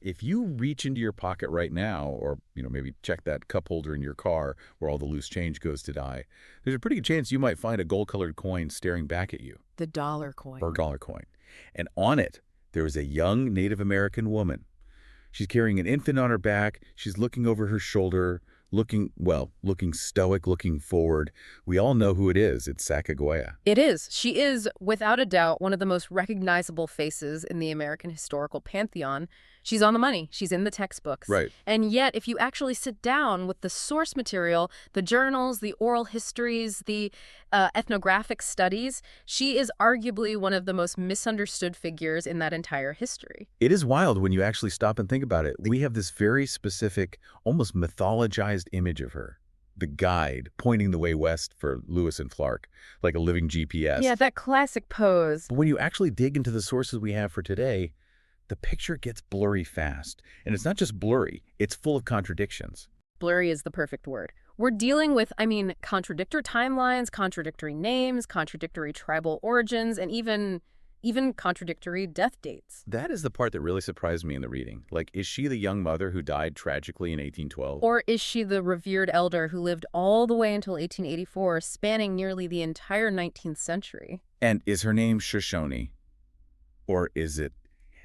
If you reach into your pocket right now, or maybe check that cup holder in your car where all the loose change goes to die, there's a pretty good chance you might find a gold-colored coin staring back at you. The dollar coin. Or dollar coin. And on it, there is a young Native American woman. She's carrying an infant on her back. She's looking over her shoulder, looking stoic, looking forward. We all know who it is. It's Sacagawea. It is. She is, without a doubt, one of the most recognizable faces in the American historical pantheon. She's on the money. She's in the textbooks. Right. And yet, if you actually sit down with the source material, the journals, the oral histories, the ethnographic studies, she is arguably one of the most misunderstood figures in that entire history. It is wild when you actually stop and think about it. We have this very specific, almost mythologized image of her. The guide pointing the way west for Lewis and Clark, like a living GPS. Yeah, that classic pose. But when you actually dig into the sources we have for today, the picture gets blurry fast. And it's not just blurry, it's full of contradictions. Blurry is the perfect word. We're dealing with, contradictory timelines, contradictory names, contradictory tribal origins, and even contradictory death dates. That is the part that really surprised me in the reading. Like, is she the young mother who died tragically in 1812? Or is she the revered elder who lived all the way until 1884, spanning nearly the entire 19th century? And is her name Shoshone? Or is it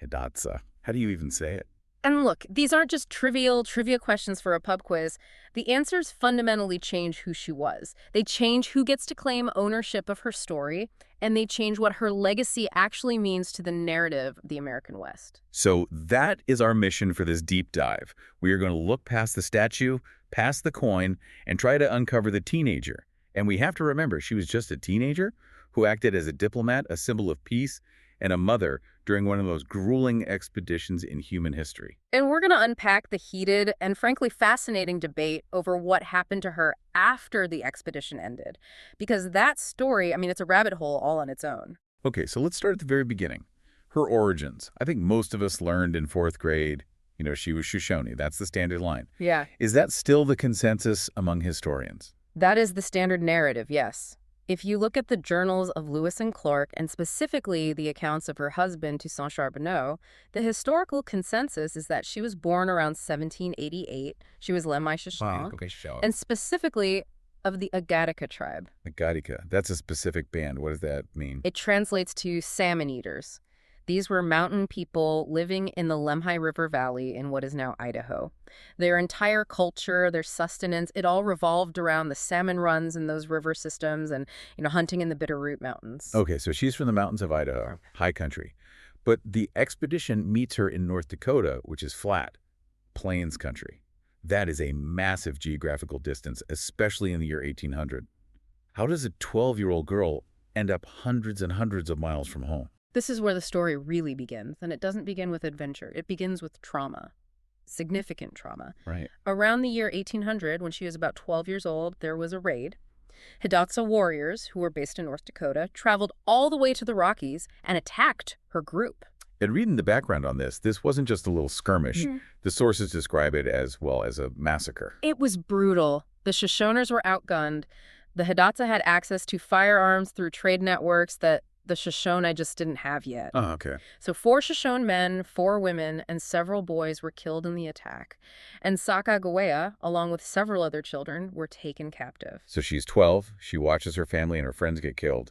Hidatsa? How do you even say it? And look, these aren't just trivia questions for a pub quiz. The answers fundamentally change who she was. They change who gets to claim ownership of her story, and they change what her legacy actually means to the narrative of the American West. So that is our mission for this deep dive. We are going to look past the statue, past the coin, and try to uncover the teenager. And we have to remember, she was just a teenager who acted as a diplomat, a symbol of peace, and a mother during one of the most grueling expeditions in human history. And we're going to unpack the heated and frankly fascinating debate over what happened to her after the expedition ended. Because that story, it's a rabbit hole all on its own. Okay, so let's start at the very beginning. Her origins. I think most of us learned in 4th grade, she was Shoshone. That's the standard line. Yeah. Is that still the consensus among historians? That is the standard narrative, yes. If you look at the journals of Lewis and Clark, and specifically the accounts of her husband, Toussaint Charbonneau, the historical consensus is that she was born around 1788. She was Lemhi Shoshone, and specifically of the Hidatsa tribe. Hidatsa, that's a specific band. What does that mean? It translates to salmon eaters. These were mountain people living in the Lemhi River Valley in what is now Idaho. Their entire culture, their sustenance, it all revolved around the salmon runs in those river systems and, hunting in the Bitterroot Mountains. Okay, so she's from the mountains of Idaho, high country. But the expedition meets her in North Dakota, which is flat, plains country. That is a massive geographical distance, especially in the year 1800. How does a 12-year-old girl end up hundreds and hundreds of miles from home? This is where the story really begins, and it doesn't begin with adventure. It begins with trauma, significant trauma. Right. Around the year 1800, when she was about 12 years old, there was a raid. Hidatsa warriors, who were based in North Dakota, traveled all the way to the Rockies and attacked her group. And reading the background on this wasn't just a little skirmish. Mm-hmm. The sources describe it as a massacre. It was brutal. The Shoshones were outgunned. The Hidatsa had access to firearms through trade networks that the Shoshone just didn't have yet. Oh, okay. So 4 Shoshone men, 4 women, and several boys were killed in the attack. And Sakagawea, along with several other children, were taken captive. So she's 12. She watches her family and her friends get killed.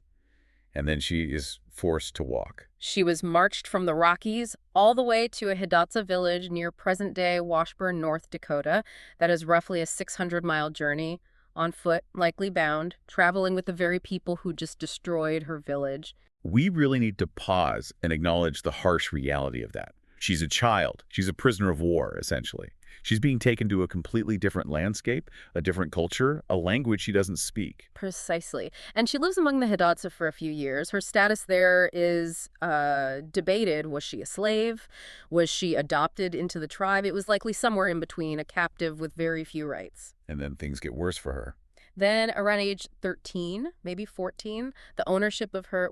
And then she is forced to walk. She was marched from the Rockies all the way to a Hidatsa village near present-day Washburn, North Dakota. That is roughly a 600-mile journey. On foot, likely bound, traveling with the very people who just destroyed her village. We really need to pause and acknowledge the harsh reality of that. She's a child. She's a prisoner of war, essentially. She's being taken to a completely different landscape, a different culture, a language she doesn't speak. Precisely. And she lives among the Hidatsa for a few years. Her status there is debated. Was she a slave? Was she adopted into the tribe? It was likely somewhere in between, a captive with very few rights. And then things get worse for her. Then around age 13, maybe 14, the ownership of her,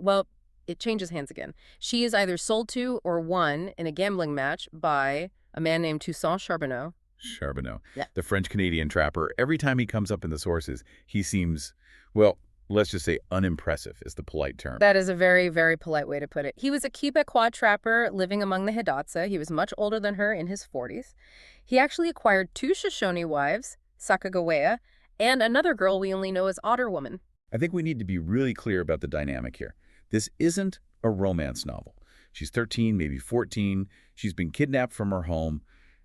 it changes hands again. She is either sold to or won in a gambling match by a man named Toussaint Charbonneau. Charbonneau. Yeah. The French-Canadian trapper. Every time he comes up in the sources, he seems, Let's just say unimpressive is the polite term. That is a very, very polite way to put it. He was a Quebecois trapper living among the Hidatsa. He was much older than her in his 40s. He actually acquired 2 Shoshone wives, Sacagawea, and another girl we only know as Otter Woman. I think we need to be really clear about the dynamic here. This isn't a romance novel. She's 13, maybe 14. She's been kidnapped from her home,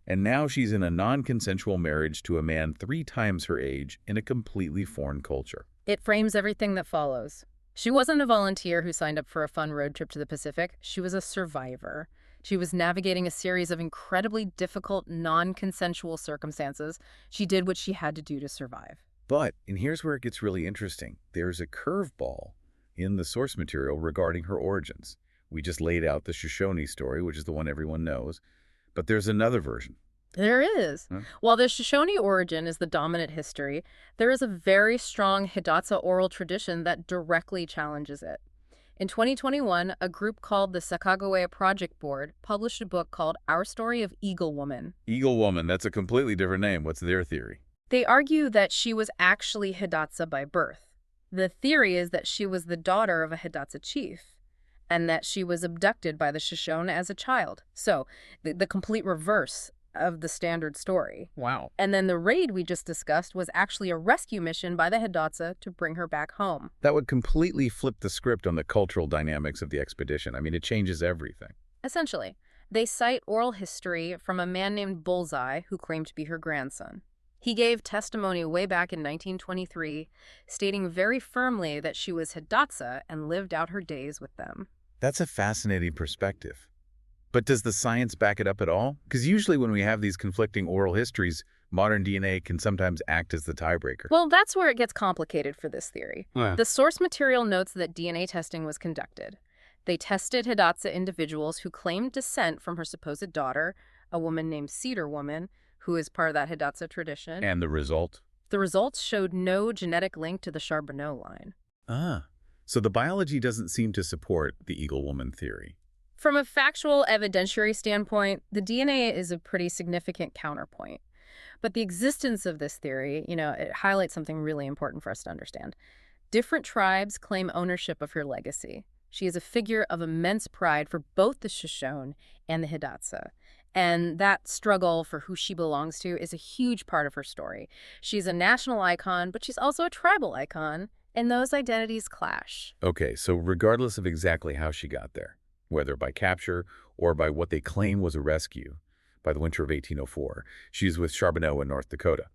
and now she's in a non-consensual marriage to a man 3 times her age in a completely foreign culture. It frames everything that follows. She wasn't a volunteer who signed up for a fun road trip to the Pacific. She was a survivor. She was navigating a series of incredibly difficult, non-consensual circumstances. She did what she had to do to survive. But, and here's where it gets really interesting, there's a curveball in the source material regarding her origins. We just laid out the Shoshone story, which is the one everyone knows, but there's another version. There is. While the Shoshone origin is the dominant history, there is a very strong Hidatsa oral tradition that directly challenges it. In 2021, a group called the Sacagawea Project Board published a book called Our Story of Eagle Woman. Eagle Woman, that's a completely different name. What's their theory? They argue that she was actually Hidatsa by birth. The theory is that she was the daughter of a Hidatsa chief, and that she was abducted by the Shoshone as a child. So, the complete reverse of the standard story. Wow. And then the raid we just discussed was actually a rescue mission by the Hidatsa to bring her back home. That would completely flip the script on the cultural dynamics of the expedition. I mean, it changes everything. Essentially, they cite oral history from a man named Bullseye who claimed to be her grandson. He gave testimony way back in 1923, stating very firmly that she was Hidatsa and lived out her days with them. That's a fascinating perspective. But does the science back it up at all? Because usually when we have these conflicting oral histories, modern DNA can sometimes act as the tiebreaker. Well, that's where it gets complicated for this theory. Yeah. The source material notes that DNA testing was conducted. They tested Hidatsa individuals who claimed descent from her supposed daughter, a woman named Cedar Woman, who is part of that Hidatsa tradition. And the result? The results showed no genetic link to the Charbonneau line. So the biology doesn't seem to support the Eagle Woman theory. From a factual evidentiary standpoint, the DNA is a pretty significant counterpoint. But the existence of this theory, it highlights something really important for us to understand. Different tribes claim ownership of her legacy. She is a figure of immense pride for both the Shoshone and the Hidatsa. And that struggle for who she belongs to is a huge part of her story. She's a national icon, but she's also a tribal icon, and those identities clash. Okay, so regardless of exactly how she got there, whether by capture or by what they claim was a rescue, by the winter of 1804, she's with Charbonneau in North Dakota.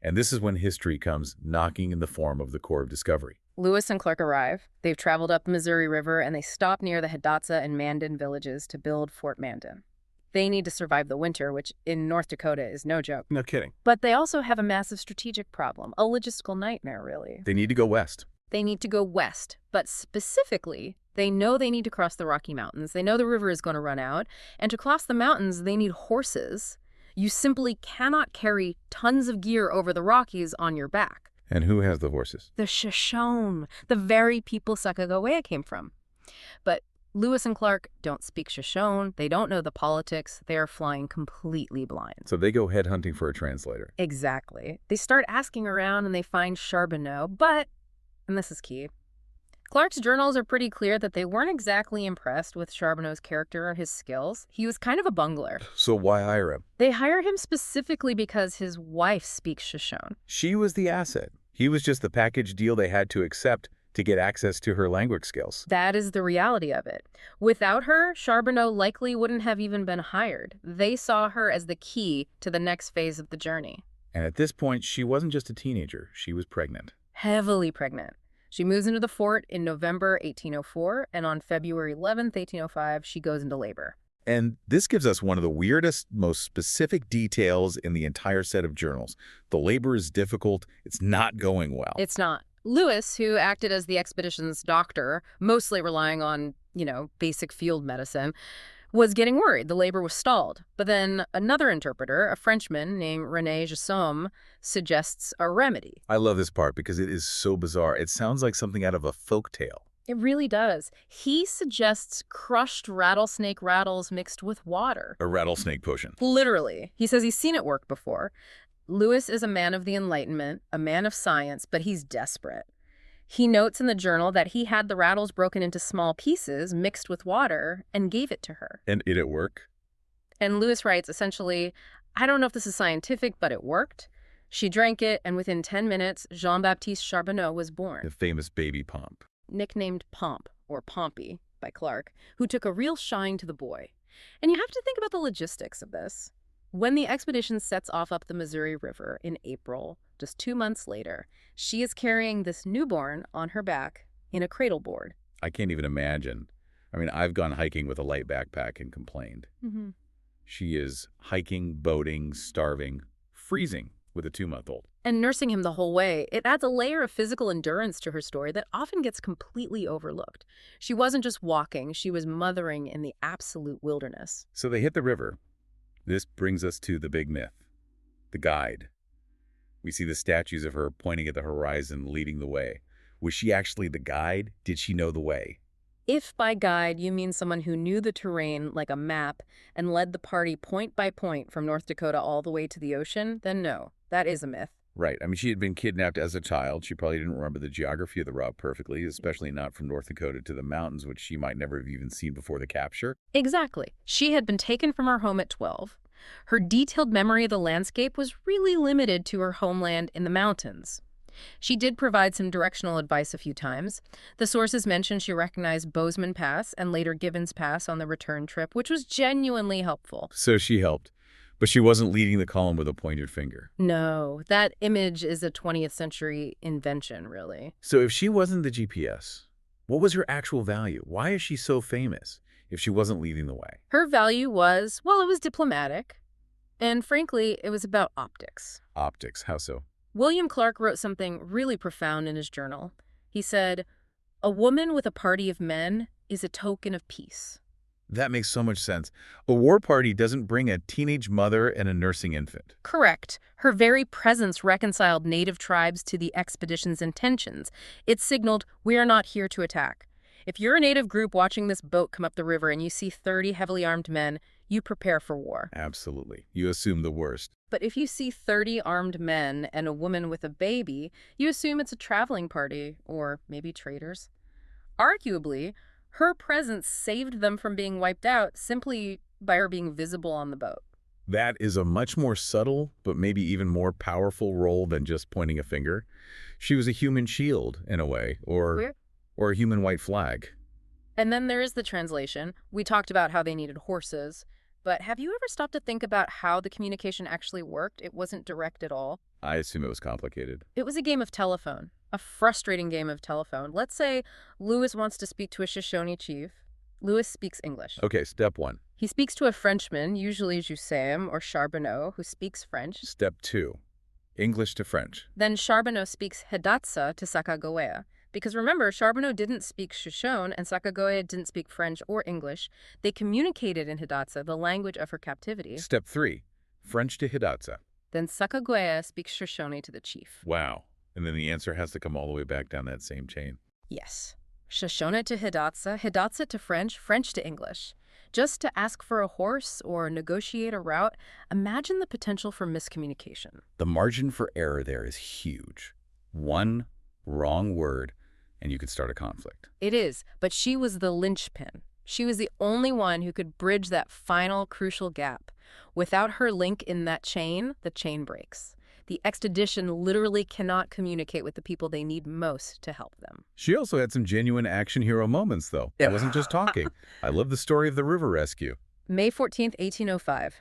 And this is when history comes knocking in the form of the Corps of Discovery. Lewis and Clark arrive. They've traveled up the Missouri River, and they stop near the Hidatsa and Mandan villages to build Fort Mandan. They need to survive the winter, which in North Dakota is no joke. No kidding. But they also have a massive strategic problem, a logistical nightmare, really. They need to go west. They need to go west, but specifically, they know they need to cross the Rocky Mountains. They know the river is going to run out, and to cross the mountains, they need horses. You simply cannot carry tons of gear over the Rockies on your back. And who has the horses? The Shoshone, the very people Sacagawea came from. But Lewis and Clark don't speak Shoshone. They don't know the politics. They are flying completely blind. So they go headhunting for a translator. Exactly. They start asking around and they find Charbonneau, but, and this is key, Clark's journals are pretty clear that they weren't exactly impressed with Charbonneau's character or his skills. He was kind of a bungler. So why hire him? They hire him specifically because his wife speaks Shoshone. She was the asset. He was just the package deal they had to accept to get access to her language skills. That is the reality of it. Without her, Charbonneau likely wouldn't have even been hired. They saw her as the key to the next phase of the journey. And at this point, she wasn't just a teenager. She was pregnant. Heavily pregnant. She moves into the fort in November 1804, and on February 11th, 1805, she goes into labor. And this gives us one of the weirdest, most specific details in the entire set of journals. The labor is difficult. It's not going well. It's not. Lewis, who acted as the expedition's doctor, mostly relying on, basic field medicine, was getting worried. The labor was stalled. But then another interpreter, a Frenchman named René Jassom, suggests a remedy. I love this part because it is so bizarre. It sounds like something out of a folk tale. It really does. He suggests crushed rattlesnake rattles mixed with water. A rattlesnake potion. Literally. He says he's seen it work before. Lewis is a man of the Enlightenment, a man of science, but he's desperate. He notes in the journal that he had the rattles broken into small pieces, mixed with water, and gave it to her. And did it work? And Lewis writes, essentially, I don't know if this is scientific, but it worked. She drank it, and within 10 minutes, Jean-Baptiste Charbonneau was born. The famous baby Pomp. Nicknamed Pomp, or Pompey, by Clark, who took a real shine to the boy. And you have to think about the logistics of this. When the expedition sets off up the Missouri River in April, just 2 months later, she is carrying this newborn on her back in a cradle board. I can't even imagine. I mean, I've gone hiking with a light backpack and complained. She is hiking, boating, starving, freezing with a 2-month-old. And nursing him the whole way, it adds a layer of physical endurance to her story that often gets completely overlooked. She wasn't just walking, she was mothering in the absolute wilderness. So they hit the river. This brings us to the big myth, the guide. We see the statues of her pointing at the horizon, leading the way. Was she actually the guide? Did she know the way? If by guide you mean someone who knew the terrain like a map and led the party point by point from North Dakota all the way to the ocean, then no, that is a myth. Right. I mean, she had been kidnapped as a child. She probably didn't remember the geography of the route perfectly, especially not from North Dakota to the mountains, which she might never have even seen before the capture. Exactly. She had been taken from her home at 12. Her detailed memory of the landscape was really limited to her homeland in the mountains. She did provide some directional advice a few times. The sources mentioned she recognized Bozeman Pass and later Gibbons Pass on the return trip, which was genuinely helpful. So she helped, but she wasn't leading the column with a pointed finger. No, that image is a 20th century invention, really. So if she wasn't the GPS, what was her actual value? Why is she so famous if she wasn't leading the way? Her value was, well, it was diplomatic. And frankly, it was about optics. Optics, how so? William Clark wrote something really profound in his journal. He said, "A woman with a party of men is a token of peace." That makes so much sense. A war party doesn't bring a teenage mother and a nursing infant. Correct. Her very presence reconciled native tribes to the expedition's intentions. It signaled, we are not here to attack. If you're a native group watching this boat come up the river and you see 30 heavily armed men, you prepare for war. Absolutely. You assume the worst. But if you see 30 armed men and a woman with a baby, you assume it's a traveling party, or maybe traders. Arguably, her presence saved them from being wiped out simply by her being visible on the boat. That is a much more subtle, but maybe even more powerful role than just pointing a finger. She was a human shield, in a way, or a human white flag. And then there is the translation. We talked about how they needed horses. But have you ever stopped to think about how the communication actually worked? It wasn't direct at all. I assume it was complicated. It was a game of telephone, a frustrating game of telephone. Let's say Lewis wants to speak to a Shoshone chief. Lewis speaks English. Okay, step 1. He speaks to a Frenchman, usually Jusem or Charbonneau, who speaks French. Step 2. English to French. Then Charbonneau speaks Hidatsa to Sacagawea. Because remember, Charbonneau didn't speak Shoshone and Sacagawea didn't speak French or English. They communicated in Hidatsa, the language of her captivity. Step 3. French to Hidatsa. Then Sacagawea speaks Shoshone to the chief. Wow. And then the answer has to come all the way back down that same chain. Yes. Shoshone to Hidatsa, Hidatsa to French, French to English. Just to ask for a horse or negotiate a route, imagine the potential for miscommunication. The margin for error there is huge. One wrong word, and you could start a conflict. It is, but she was the linchpin. She was the only one who could bridge that final crucial gap. Without her link in that chain, the chain breaks. The expedition literally cannot communicate with the people they need most to help them. She also had some genuine action hero moments, though. It wasn't just talking. I love the story of the river rescue. May 14th, 1805.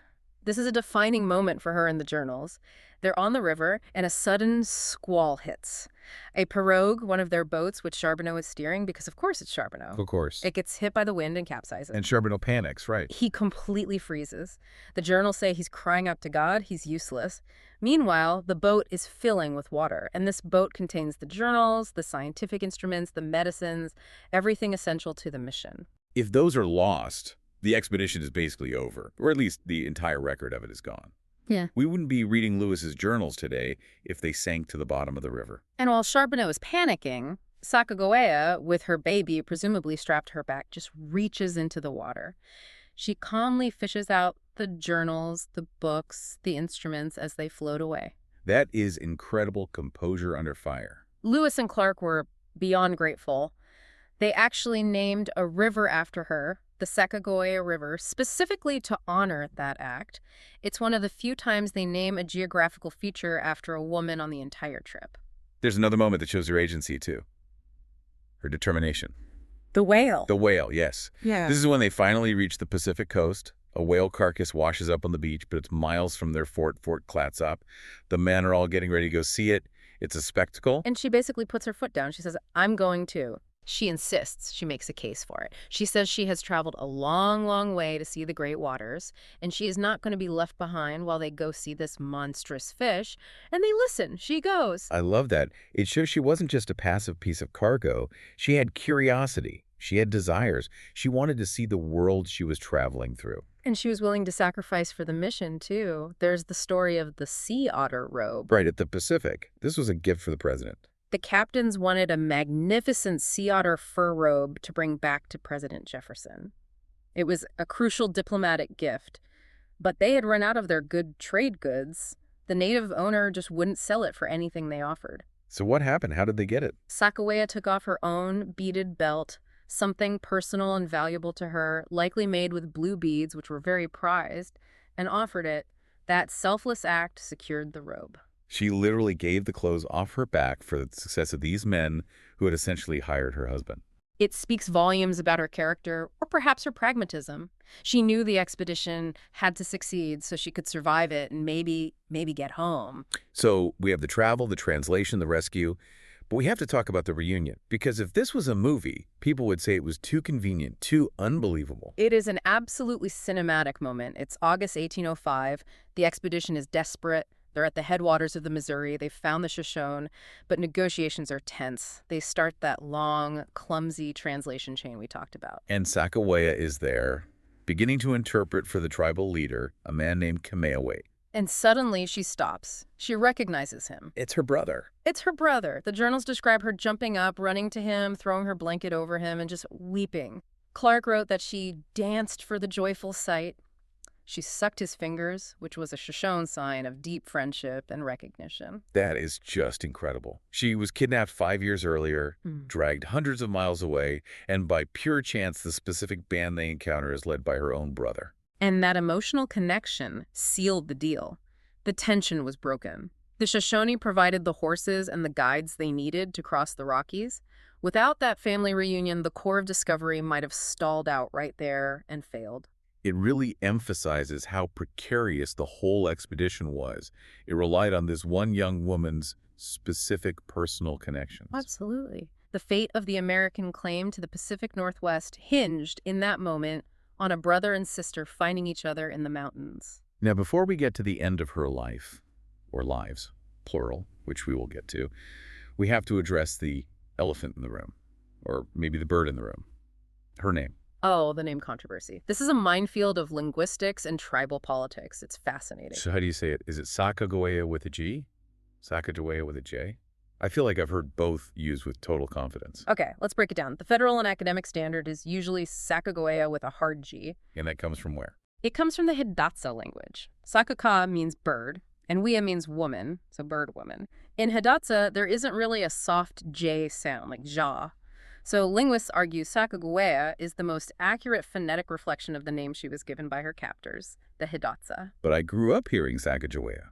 This is a defining moment for her in the journals. They're on the river, and a sudden squall hits. A pirogue, one of their boats, which Charbonneau is steering, because of course it's Charbonneau. Of course. It gets hit by the wind and capsizes. And Charbonneau panics, right. He completely freezes. The journals say he's crying out to God, he's useless. Meanwhile, the boat is filling with water, and this boat contains the journals, the scientific instruments, the medicines, everything essential to the mission. If those are lost, the expedition is basically over, or at least the entire record of it is gone. Yeah. We wouldn't be reading Lewis's journals today if they sank to the bottom of the river. And while Charbonneau is panicking, Sacagawea, with her baby presumably strapped to her back, just reaches into the water. She calmly fishes out the journals, the books, the instruments as they float away. That is incredible composure under fire. Lewis and Clark were beyond grateful. They actually named a river after her, the Sacagawea River, specifically to honor that act. It's one of the few times they name a geographical feature after a woman on the entire trip. There's another moment that shows her agency, too. Her determination. The whale. The whale, yes. Yeah. This is when they finally reach the Pacific coast. A whale carcass washes up on the beach, but it's miles from their Fort Clatsop. The men are all getting ready to go see it. It's a spectacle. And she basically puts her foot down. She says, I'm going to. She insists. She makes a case for it. She says she has traveled a long, long way to see the great waters, and she is not going to be left behind while they go see this monstrous fish. And they listen. She goes. I love that. It shows she wasn't just a passive piece of cargo. She had curiosity. She had desires. She wanted to see the world she was traveling through. And she was willing to sacrifice for the mission, too. There's the story of the sea otter robe. Right, at the Pacific. This was a gift for the president. The captains wanted a magnificent sea otter fur robe to bring back to President Jefferson. It was a crucial diplomatic gift, but they had run out of their good trade goods. The native owner just wouldn't sell it for anything they offered. So what happened? How did they get it? Sacagawea took off her own beaded belt, something personal and valuable to her, likely made with blue beads, which were very prized, and offered it. That selfless act secured the robe. She literally gave the clothes off her back for the success of these men who had essentially hired her husband. It speaks volumes about her character, or perhaps her pragmatism. She knew the expedition had to succeed so she could survive it and maybe get home. So we have the travel, the translation, the rescue, but we have to talk about the reunion, because if this was a movie, people would say it was too convenient, too unbelievable. It is an absolutely cinematic moment. It's August 1805. The expedition is desperate. They're at the headwaters of the Missouri. They've found the Shoshone, but negotiations are tense. They start that long, clumsy translation chain we talked about. And Sakakawea is there, beginning to interpret for the tribal leader, a man named Kamehameha. And suddenly she stops. She recognizes him. It's her brother. It's her brother. The journals describe her jumping up, running to him, throwing her blanket over him, and just weeping. Clark wrote that she danced for the joyful sight. She sucked his fingers, which was a Shoshone sign of deep friendship and recognition. That is just incredible. She was kidnapped 5 years earlier, dragged hundreds of miles away, and by pure chance, the specific band they encounter is led by her own brother. And that emotional connection sealed the deal. The tension was broken. The Shoshone provided the horses and the guides they needed to cross the Rockies. Without that family reunion, the Corps of Discovery might have stalled out right there and failed. It really emphasizes how precarious the whole expedition was. It relied on this one young woman's specific personal connections. Absolutely. The fate of the American claim to the Pacific Northwest hinged in that moment on a brother and sister finding each other in the mountains. Now, before we get to the end of her life, or lives, plural, which we will get to, we have to address the elephant in the room, or maybe the bird in the room. Her name. Oh, the name controversy. This is a minefield of linguistics and tribal politics. It's fascinating. So how do you say it? Is it Sacagawea with a G? Sacajawea with a J? I feel like I've heard both used with total confidence. Okay, let's break it down. The federal and academic standard is usually Sacagawea with a hard G. And that comes from where? It comes from the Hidatsa language. Sakaka means bird, and Wea means woman, so bird woman. In Hidatsa, there isn't really a soft J sound, like ja. So linguists argue Sacagawea is the most accurate phonetic reflection of the name she was given by her captors, the Hidatsa. But I grew up hearing Sacajawea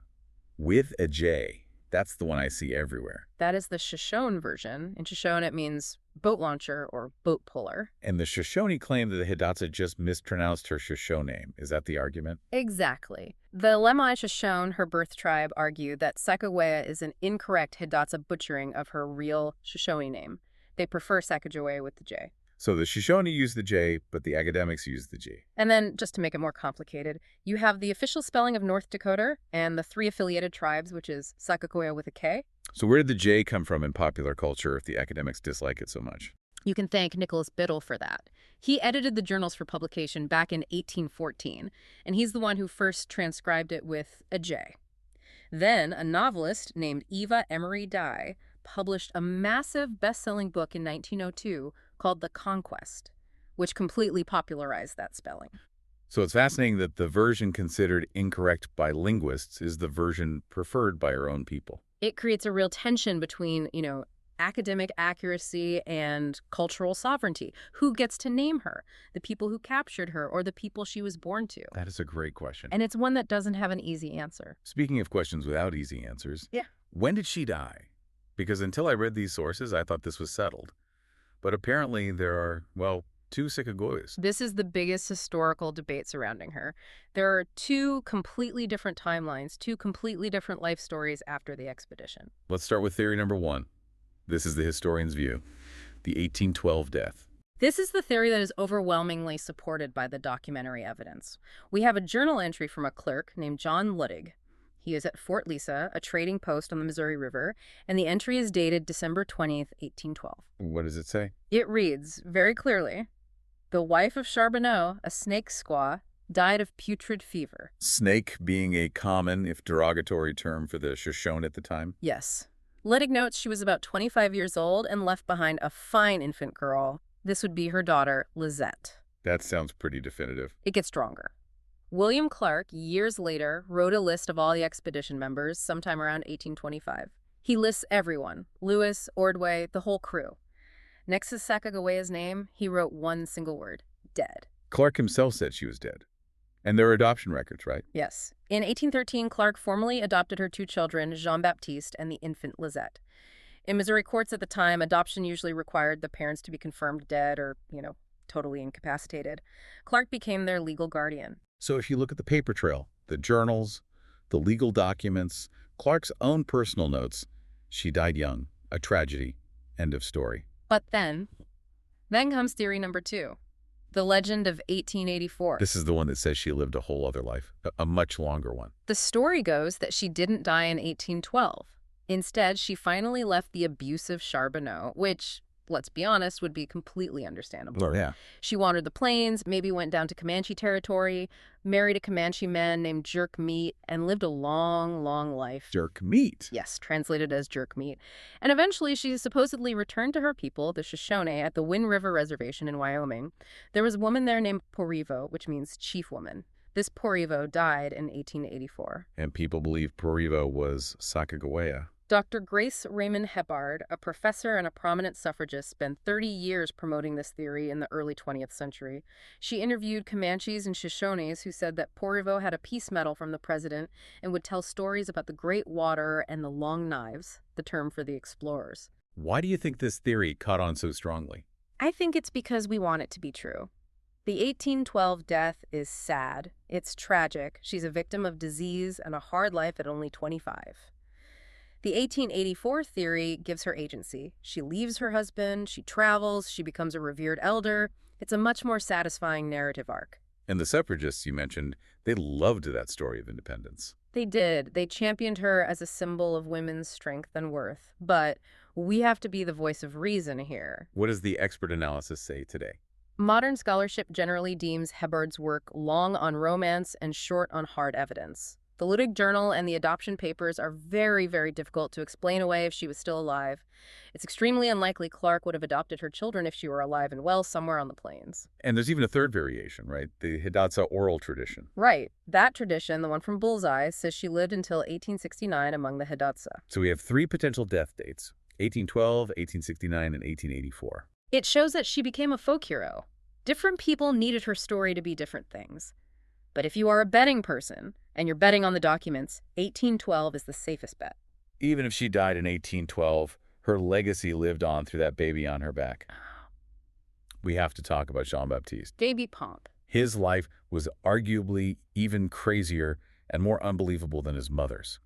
with a J. That's the one I see everywhere. That is the Shoshone version. In Shoshone, it means boat launcher or boat puller. And the Shoshone claim that the Hidatsa just mispronounced her Shoshone name. Is that the argument? Exactly. The Lemhi Shoshone, her birth tribe, argue that Sacagawea is an incorrect Hidatsa butchering of her real Shoshone name. They prefer Sacajawea with the J. So the Shoshone use the J, but the academics use the G. And then, just to make it more complicated, you have the official spelling of North Dakota and the three affiliated tribes, which is Sakakawea with a K. So where did the J come from in popular culture if the academics dislike it so much? You can thank Nicholas Biddle for that. He edited the journals for publication back in 1814, and he's the one who first transcribed it with a J. Then, a novelist named Eva Emery Dye published a massive best-selling book in 1902 called The Conquest, which completely popularized that spelling. So it's fascinating that the version considered incorrect by linguists is the version preferred by our own people. It creates a real tension between, academic accuracy and cultural sovereignty. Who gets to name her? The people who captured her or the people she was born to? That is a great question. And it's one that doesn't have an easy answer. Speaking of questions without easy answers, Yeah. when did she die? Because until I read these sources, I thought this was settled. But apparently there are, well, two Sacagaweas. This is the biggest historical debate surrounding her. There are two completely different timelines, two completely different life stories after the expedition. Let's start with theory number one. This is the historian's view, the 1812 death. This is the theory that is overwhelmingly supported by the documentary evidence. We have a journal entry from a clerk named John Luddig. He is at Fort Lisa, a trading post on the Missouri River, and the entry is dated December 20th, 1812. What does it say? It reads very clearly, "The wife of Charbonneau, a snake squaw, died of putrid fever." Snake being a common, if derogatory, term for the Shoshone at the time. Yes. Luddig notes she was about 25 years old and left behind a fine infant girl. This would be her daughter, Lizette. That sounds pretty definitive. It gets stronger. William Clark, years later, wrote a list of all the expedition members sometime around 1825. He lists everyone, Lewis, Ordway, the whole crew. Next to Sacagawea's name, he wrote one single word, dead. Clark himself said she was dead. And there are adoption records, right? Yes. In 1813, Clark formally adopted her two children, Jean-Baptiste and the infant Lizette. In Missouri courts at the time, adoption usually required the parents to be confirmed dead or, totally incapacitated. Clark became their legal guardian. So if you look at the paper trail, the journals, the legal documents, Clark's own personal notes, she died young, a tragedy, end of story. But then comes theory number two, the legend of 1884. This is the one that says she lived a whole other life, a much longer one. The story goes that she didn't die in 1812. Instead, she finally left the abusive Charbonneau, which, let's be honest, would be completely understandable. Oh, yeah. She wandered the plains, maybe went down to Comanche territory, married a Comanche man named Jerk Meat, and lived a long, long life. Jerk Meat? Yes, translated as Jerk Meat. And eventually she supposedly returned to her people, the Shoshone, at the Wind River Reservation in Wyoming. There was a woman there named Porivo, which means chief woman. This Porivo died in 1884. And people believe Porivo was Sacagawea. Dr. Grace Raymond Hebbard, a professor and a prominent suffragist, spent 30 years promoting this theory in the early 20th century. She interviewed Comanches and Shoshones who said that Porivo had a peace medal from the president and would tell stories about the Great Water and the Long Knives, the term for the explorers. Why do you think this theory caught on so strongly? I think it's because we want it to be true. The 1812 death is sad. It's tragic. She's a victim of disease and a hard life at only 25. The 1884 theory gives her agency. She leaves her husband, she travels, she becomes a revered elder. It's a much more satisfying narrative arc. And the suffragists you mentioned, they loved that story of independence. They did. They championed her as a symbol of women's strength and worth. But we have to be the voice of reason here. What does the expert analysis say today? Modern scholarship generally deems Hebbard's work long on romance and short on hard evidence. The Luddig Journal and the adoption papers are very, very difficult to explain away if she was still alive. It's extremely unlikely Clark would have adopted her children if she were alive and well somewhere on the plains. And there's even a third variation, right? The Hidatsa oral tradition. Right. That tradition, the one from Bullseye, says she lived until 1869 among the Hidatsa. So we have three potential death dates, 1812, 1869, and 1884. It shows that she became a folk hero. Different people needed her story to be different things. But if you are a betting person, and you're betting on the documents, 1812 is the safest bet. Even if she died in 1812, her legacy lived on through that baby on her back. We have to talk about Jean-Baptiste. Baby Pomp. His life was arguably even crazier and more unbelievable than his mother's.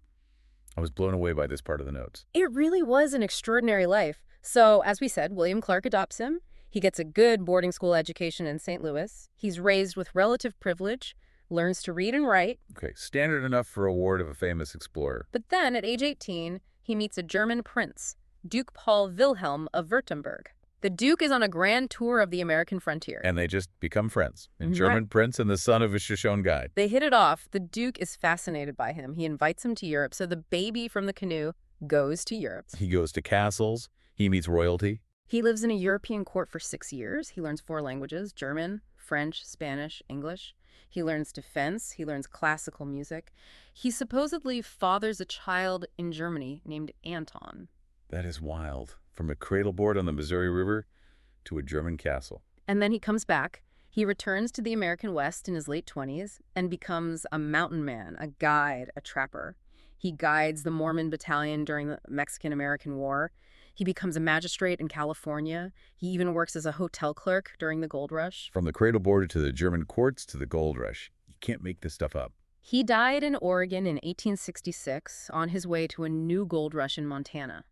I was blown away by this part of the notes. It really was an extraordinary life. So, as we said, William Clark adopts him. He gets a good boarding school education in St. Louis. He's raised with relative privilege, learns to read and write. Okay, standard enough for a ward of a famous explorer. But then, at age 18, he meets a German prince, Duke Paul Wilhelm of Württemberg. The Duke is on a grand tour of the American frontier. And they just become friends. A German prince and the son of a Shoshone guide. They hit it off. The Duke is fascinated by him. He invites him to Europe, so the baby from the canoe goes to Europe. He goes to castles. He meets royalty. He lives in a European court for 6 years. He learns 4 languages, German, French, Spanish, English. He learns defense. He learns classical music. He supposedly fathers a child in Germany named Anton. That is wild. From a cradleboard on the Missouri River to a German castle. And then he comes back. He returns to the American West in his late 20s and becomes a mountain man, a guide, a trapper. He guides the Mormon battalion during the Mexican-American War. He becomes a magistrate in California. He even works as a hotel clerk during the gold rush. From the cradleboard to the German courts to the gold rush. You can't make this stuff up. He died in Oregon in 1866 on his way to a new gold rush in Montana.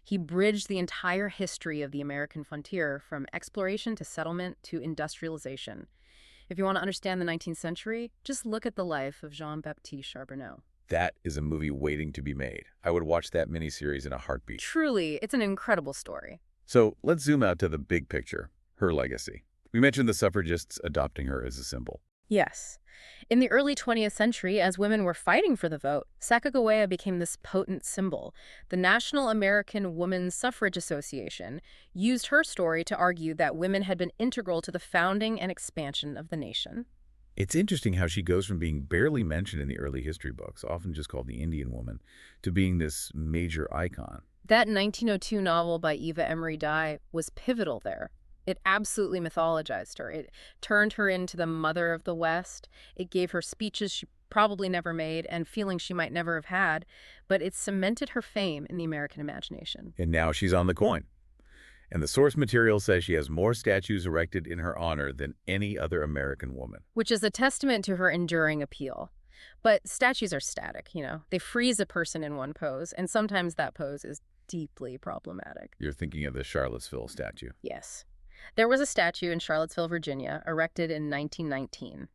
He bridged the entire history of the American frontier from exploration to settlement to industrialization. If you want to understand the 19th century, just look at the life of Jean-Baptiste Charbonneau. That is a movie waiting to be made. I would watch that miniseries in a heartbeat. Truly, it's an incredible story. So let's zoom out to the big picture, her legacy. We mentioned the suffragists adopting her as a symbol. Yes. In the early 20th century, as women were fighting for the vote, Sacagawea became this potent symbol. The National American Women's Suffrage Association used her story to argue that women had been integral to the founding and expansion of the nation. It's interesting how she goes from being barely mentioned in the early history books, often just called the Indian woman, to being this major icon. That 1902 novel by Eva Emery Dye was pivotal there. It absolutely mythologized her. It turned her into the mother of the West. It gave her speeches she probably never made and feelings she might never have had, but it cemented her fame in the American imagination. And now she's on the coin. And the source material says she has more statues erected in her honor than any other American woman. Which is a testament to her enduring appeal. But statues are static, you know. They freeze a person in one pose, and sometimes that pose is deeply problematic. You're thinking of the Charlottesville statue. Yes. There was a statue in Charlottesville, Virginia, erected in 1919.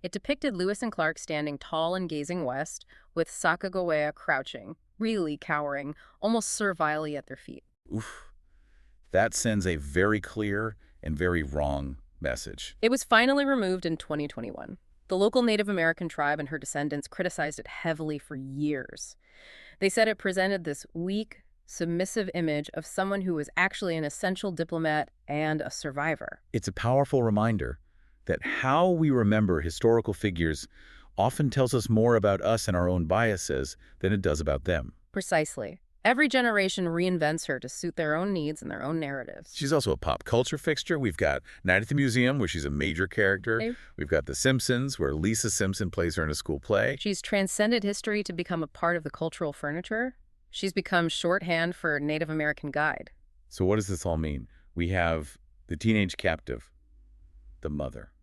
It depicted Lewis and Clark standing tall and gazing west, with Sacagawea crouching, really cowering, almost servilely at their feet. Oof. That sends a very clear and very wrong message. It was finally removed in 2021. The local Native American tribe and her descendants criticized it heavily for years. They said it presented this weak, submissive image of someone who was actually an essential diplomat and a survivor. It's a powerful reminder that how we remember historical figures often tells us more about us and our own biases than it does about them. Precisely. Every generation reinvents her to suit their own needs and their own narratives. She's also a pop culture fixture. We've got Night at the Museum, where she's a major character. Okay. We've got The Simpsons, where Lisa Simpson plays her in a school play. She's transcended history to become a part of the cultural furniture. She's become shorthand for Native American guide. So what does this all mean? We have the teenage captive, the mother,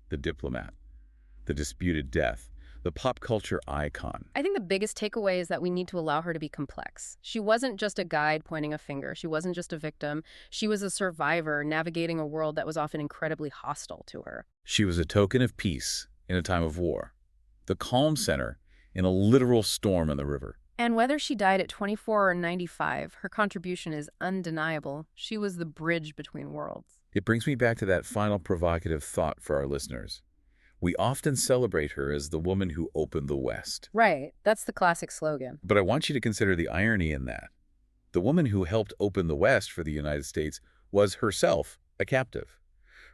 the diplomat, the disputed death, the pop culture icon. I think the biggest takeaway is that we need to allow her to be complex. She wasn't just a guide pointing a finger. She wasn't just a victim. She was a survivor navigating a world that was often incredibly hostile to her. She was a token of peace in a time of war, the calm center in a literal storm in the river. And whether she died at 24 or 95, her contribution is undeniable. She was the bridge between worlds. It brings me back to that final provocative thought for our listeners. We often celebrate her as the woman who opened the West. Right. That's the classic slogan. But I want you to consider the irony in that. The woman who helped open the West for the United States was herself a captive.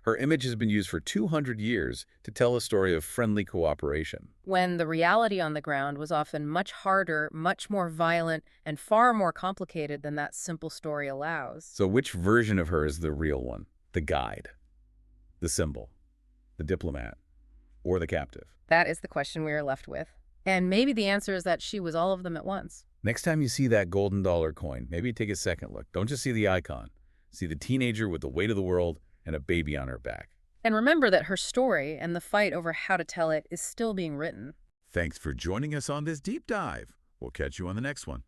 Her image has been used for 200 years to tell a story of friendly cooperation. When the reality on the ground was often much harder, much more violent, and far more complicated than that simple story allows. So which version of her is the real one? The guide, the symbol, the diplomat, or the captive? That is the question we are left with. And maybe the answer is that she was all of them at once. Next time you see that golden dollar coin, maybe take a second look. Don't just see the icon. See the teenager with the weight of the world and a baby on her back. And remember that her story and the fight over how to tell it is still being written. Thanks for joining us on this deep dive. We'll catch you on the next one.